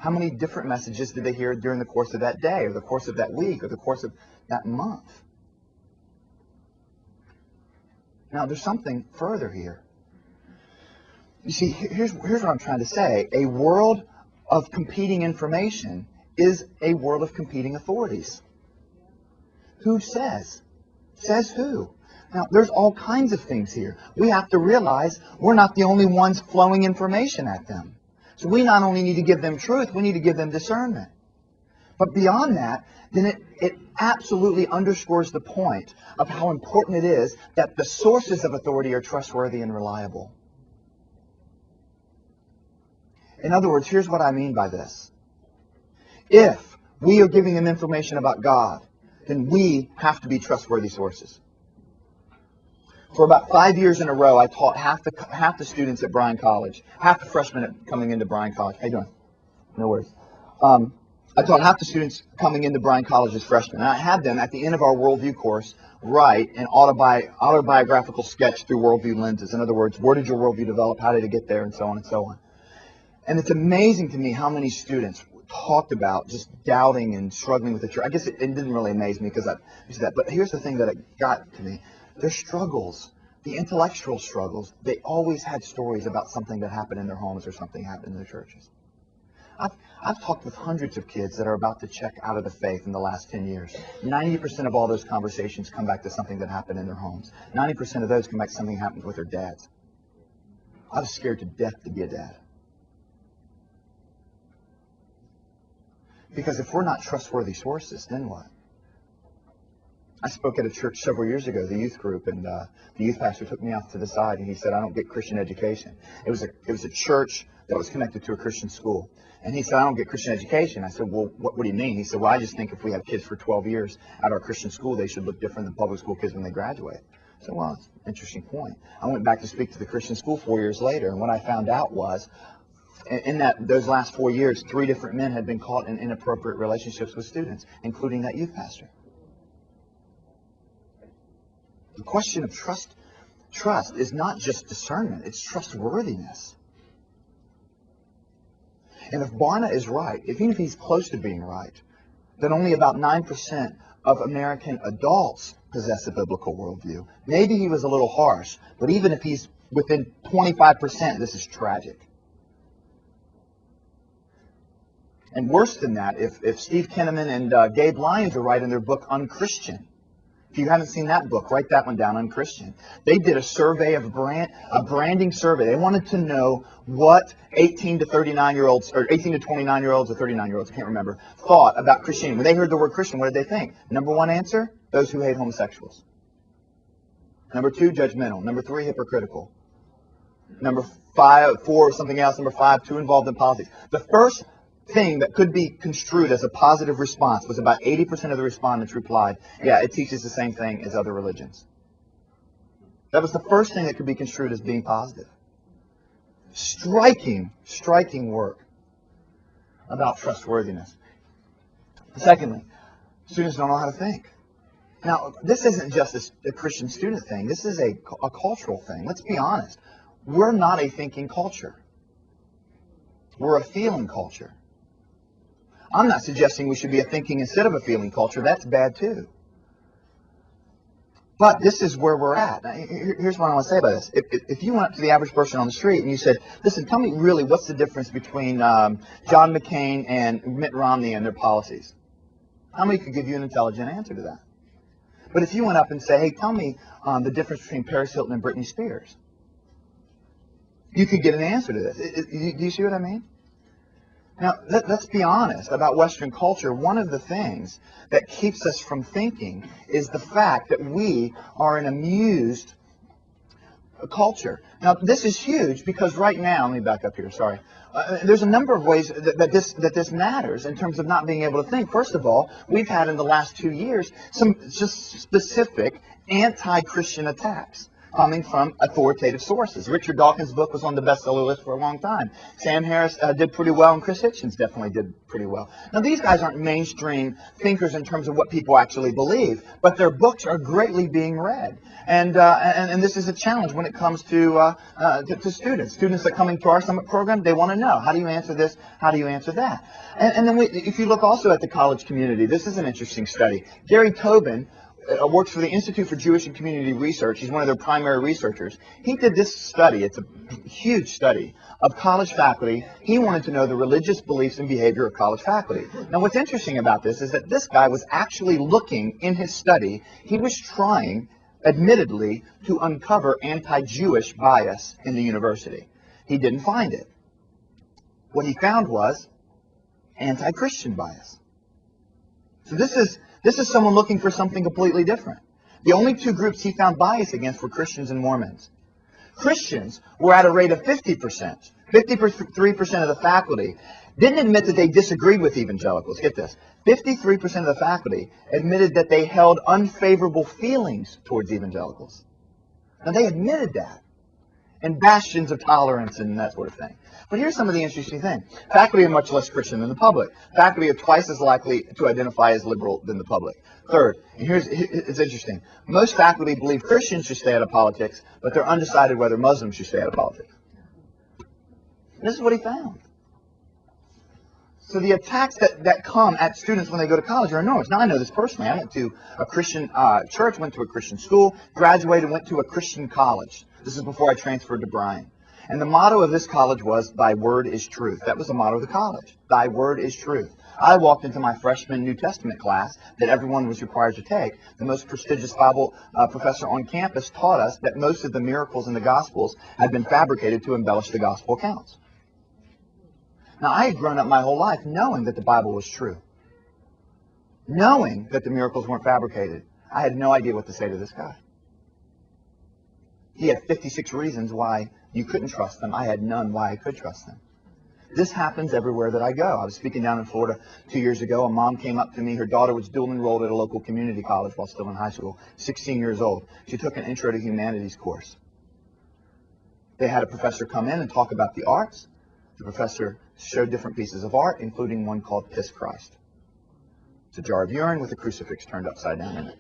How many different messages did they hear during the course of that day, or the course of that week, or the course of that month? Now, there's something further here. You see, here's what I'm trying to say. A world of competing information is a world of competing authorities. Who says? Says who? Now, there's all kinds of things here. We have to realize we're not the only ones flowing information at them. So we not only need to give them truth, we need to give them discernment. But beyond that, then it absolutely underscores the point of how important it is that the sources of authority are trustworthy and reliable. In other words, here's what I mean by this. If we are giving them information about God, then we have to be trustworthy sources. For about 5 years in a row, I taught half the students at Bryan College, half the freshmen coming into Bryan College. How you doing? No worries. I taught half the students coming into Bryan College as freshmen, and I had them at the end of our worldview course write an autobiographical sketch through worldview lenses. In other words, where did your worldview develop? How did it get there? And so on and so on. And it's amazing to me how many students talked about just doubting and struggling with the church. I guess it didn't really amaze me because I used that. But here's the thing that it got to me. Their struggles, the intellectual struggles, they always had stories about something that happened in their homes or something happened in their churches. I've talked with hundreds of kids that are about to check out of the faith in the last 10 years. 90% of all those conversations come back to something that happened in their homes. 90% of those come back to something that happened with their dads. I was scared to death to be a dad. Because if we're not trustworthy sources, then what? I spoke at a church several years ago, the youth group, and the youth pastor took me off to the side and he said, I don't get Christian education. It was a church that was connected to a Christian school. And he said, I don't get Christian education. I said, well, what do you mean? He said, well, I just think if we have kids for 12 years at our Christian school, they should look different than public school kids when they graduate. I said, well, that's an interesting point. I went back to speak to the Christian school 4 years later, and what I found out was, in those last 4 years, 3 different men had been caught in inappropriate relationships with students, including that youth pastor. The question of trust is not just discernment, it's trustworthiness. And if Barna is right, even if he's close to being right, then only about 9% of American adults possess a biblical worldview. Maybe he was a little harsh, but even if he's within 25%, this is tragic. And worse than that, if Steve Kinnaman and Gabe Lyons are right in their book, Unchristian. If you haven't seen that book, write that one down, Unchristian. They did a survey of a branding survey. They wanted to know what 18 to 39-year-olds, or 18 to 29-year-olds, or 39-year-olds, I can't remember, thought about Christianity. When they heard the word Christian, what did they think? Number 1 answer, those who hate homosexuals. Number 2, judgmental. Number 3, hypocritical. Number 4, something else. Number 5, too involved in politics. The first thing that could be construed as a positive response was about 80% of the respondents replied, yeah, it teaches the same thing as other religions. That was the first thing that could be construed as being positive. Striking work about trustworthiness. Secondly, students don't know how to think. Now, this isn't just a Christian student thing. This is a cultural thing. Let's be honest. We're not a thinking culture. We're a feeling culture. I'm not suggesting we should be a thinking instead of a feeling culture. That's bad too. But this is where we're at. Now, here's what I want to say about this. If you went up to the average person on the street and you said, listen, tell me really what's the difference between John McCain and Mitt Romney and their policies? How many could give you an intelligent answer to that? But if you went up and said, hey, tell me the difference between Paris Hilton and Britney Spears, you could get an answer to this. Do you see what I mean? Now, let's be honest about Western culture. One of the things that keeps us from thinking is the fact that we are an amused culture. Now, this is huge because right now, let me back up here, sorry. There's a number of ways that this matters in terms of not being able to think. First of all, we've had in the last 2 years some just specific anti-Christian attacks. coming from authoritative sources. Richard Dawkins' book was on the bestseller list for a long time. Sam Harris did pretty well, and Chris Hitchens definitely did pretty well. Now, these guys aren't mainstream thinkers in terms of what people actually believe, but their books are greatly being read. And this is a challenge when it comes to students. Students that come into our summit program, they want to know, how do you answer this? How do you answer that? And then if you look also at the college community, this is an interesting study. Gary Tobin works for the Institute for Jewish and Community Research. He's one of their primary researchers. He did this study. It's a huge study of college faculty. He wanted to know the religious beliefs and behavior of college faculty. Now, what's interesting about this is that this guy was actually looking in his study. He was trying, admittedly, to uncover anti-Jewish bias in the university. He didn't find it. What he found was anti-Christian bias. So this is someone looking for something completely different. The only two groups he found bias against were Christians and Mormons. Christians were at a rate of 50%. 53% of the faculty didn't admit that they disagreed with evangelicals. Get this. 53% of the faculty admitted that they held unfavorable feelings towards evangelicals. Now, they admitted that. And bastions of tolerance and that sort of thing. But here's some of the interesting things. Faculty are much less Christian than the public. Faculty are twice as likely to identify as liberal than the public. Third, and it's interesting. Most faculty believe Christians should stay out of politics, but they're undecided whether Muslims should stay out of politics. This is what he found. So the attacks that come at students when they go to college are enormous. Now, I know this personally. I went to a Christian church, went to a Christian school, graduated, went to a Christian college. This is before I transferred to Bryan. And the motto of this college was, "Thy word is truth." That was the motto of the college. Thy word is truth. I walked into my freshman New Testament class that everyone was required to take. The most prestigious Bible professor on campus taught us that most of the miracles in the Gospels had been fabricated to embellish the Gospel accounts. Now, I had grown up my whole life knowing that the Bible was true. Knowing that the miracles weren't fabricated. I had no idea what to say to this guy. He had 56 reasons why you couldn't trust them. I had none why I could trust them. This happens everywhere that I go. I was speaking down in Florida 2 years ago. A mom came up to me. Her daughter was dual enrolled at a local community college while still in high school, 16 years old. She took an Intro to Humanities course. They had a professor come in and talk about the arts. The professor showed different pieces of art, including one called Piss Christ. It's a jar of urine with a crucifix turned upside down in it.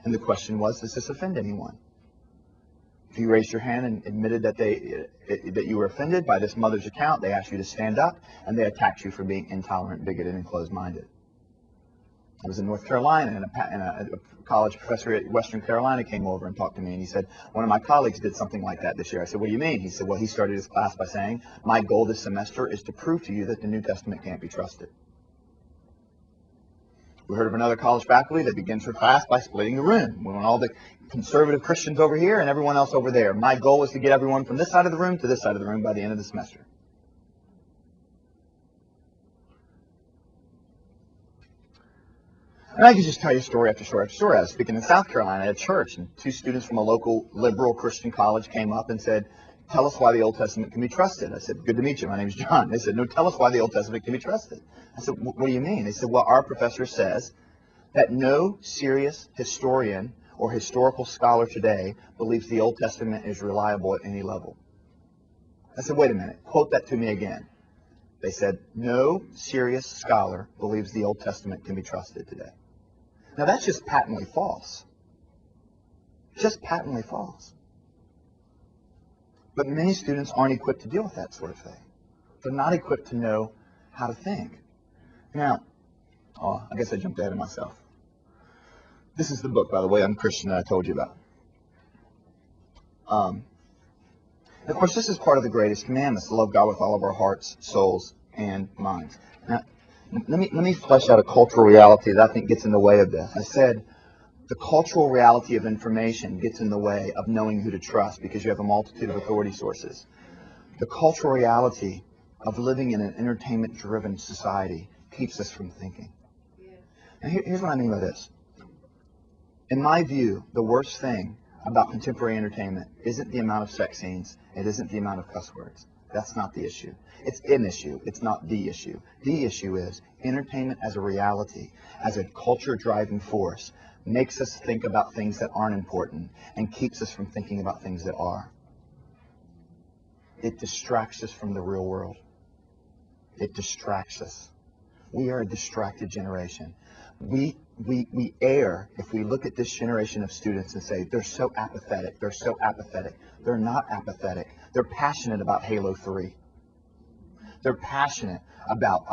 And the question was, does this offend anyone? If you raised your hand and admitted that you were offended by this mother's account, they asked you to stand up, and they attacked you for being intolerant, bigoted, and closed-minded. I was in North Carolina, and a college professor at Western Carolina came over and talked to me, and he said, one of my colleagues did something like that this year. I said, what do you mean? He said, well, he started his class by saying, my goal this semester is to prove to you that the New Testament can't be trusted. We heard of another college faculty that begins her class by splitting the room. We want all the conservative Christians over here and everyone else over there. My goal is to get everyone from this side of the room to this side of the room by the end of the semester. And I could just tell you story after story after story. I was speaking in South Carolina at a church, and two students from a local liberal Christian college came up and said, tell us why the Old Testament can be trusted. I said, good to meet you. My name is John. They said, no, tell us why the Old Testament can be trusted. I said, what do you mean? They said, well, our professor says that no serious historian or historical scholar today believes the Old Testament is reliable at any level. I said, wait a minute. Quote that to me again. They said, no serious scholar believes the Old Testament can be trusted today. Now, that's just patently false. Just patently false. But many students aren't equipped to deal with that sort of thing. They're not equipped to know how to think. Now, I guess I jumped ahead of myself. This is the book, by the way, I'm Christian, that I told you about. Of course, this is part of the greatest commandments, to love God with all of our hearts, souls, and minds. Now, let me flesh out a cultural reality that I think gets in the way of this. I said the cultural reality of information gets in the way of knowing who to trust because you have a multitude of authority sources. The cultural reality of living in an entertainment-driven society keeps us from thinking. Now, here's what I mean by this. In my view, the worst thing about contemporary entertainment isn't the amount of sex scenes. It isn't the amount of cuss words. That's not the issue. It's an issue. It's not the issue. The issue is entertainment as a reality, as a culture-driving force, makes us think about things that aren't important and keeps us from thinking about things that are. It distracts us from the real world. It distracts us. We are a distracted generation. We err if we look at this generation of students and say, they're so apathetic, they're so apathetic. They're not apathetic. They're passionate about Halo 3. They're passionate about